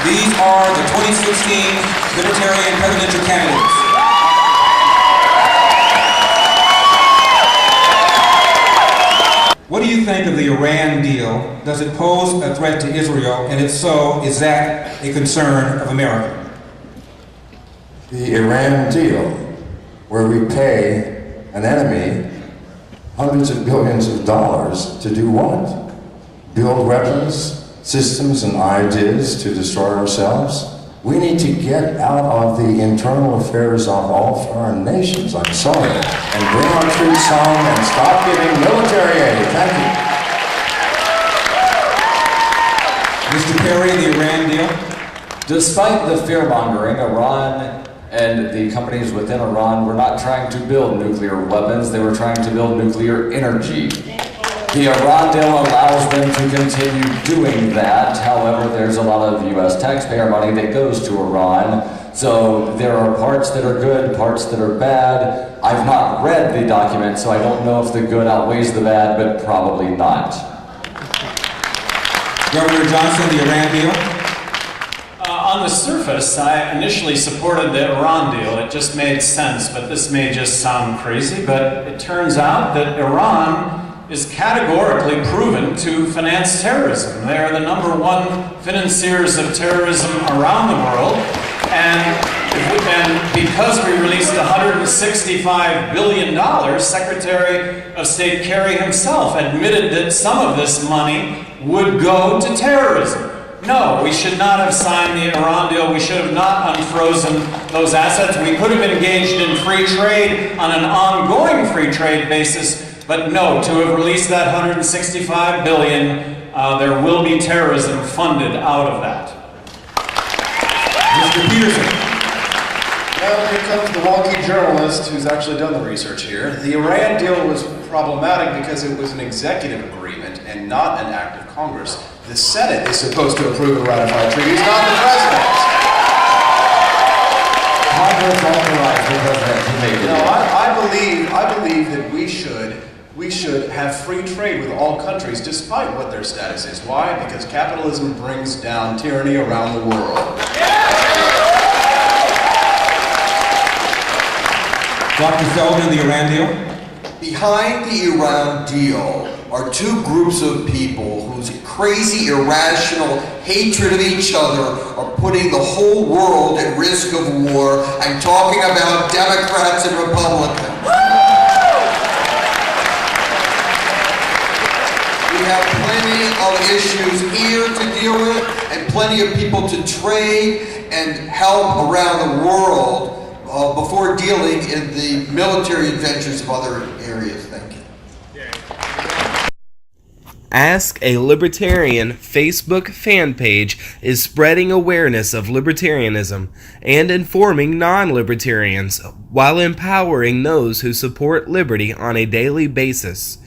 These are the 2016 Libertarian presidential candidates. What do you think of the Iran deal? Does it pose a threat to Israel? And if so, is that a concern of America? The Iran deal, where we pay an enemy hundreds of billions of dollars to do what? Build weapons, systems, and ideas to destroy ourselves? We need to get out of the internal affairs of all foreign nations, I'm sorry, and bring our troops home and stop giving military aid. Thank you. Mr. Perry, the Iran deal? Despite the fear-mongering, Iran and the companies within Iran were not trying to build nuclear weapons, they were trying to build nuclear energy. The Iran deal allows them to continue doing that. However, there's a lot of U.S. taxpayer money that goes to Iran. So there are parts that are good, parts that are bad. I've not read the document, so I don't know if the good outweighs the bad, but probably not. Governor Johnson, the Iran deal? On the surface, I initially supported the Iran deal. It just made sense, but this may just sound crazy, but it turns out that Iran is categorically proven to finance terrorism. They are the #1 financiers of terrorism around the world, and because we released $165 billion, Secretary of State Kerry himself admitted that some of this money would go to terrorism. No, we should not have signed the Iran deal. We should have not unfrozen those assets. We could have engaged in free trade on an ongoing free trade basis. But no, to have released that $165 billion, there will be terrorism funded out of that. Mr. Peterson. Well, here comes the wonky journalist who's actually done the research here. The Iran deal was problematic because it was an executive agreement and not an act of Congress. The Senate is supposed to approve and ratify treaties, not the President. Congress authorized the President to make it. No, I believe that we should have free trade with all countries despite what their status is. Why? Because capitalism brings down tyranny around the world. Dr. Feldman, the Iran deal? Behind the Iran deal are two groups of people whose crazy, irrational hatred of each other are putting the whole world at risk of war. I'm talking about Democrats and Republicans. We have plenty of issues here to deal with and plenty of people to trade and help around the world before dealing in the military adventures of other areas. Thank you. Ask a Libertarian Facebook fan page is spreading awareness of libertarianism and informing non-libertarians while empowering those who support liberty on a daily basis.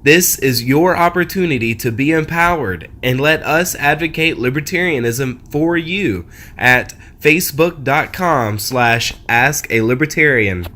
This is your opportunity to be empowered and let us advocate libertarianism for you at facebook.com/askalibertarian.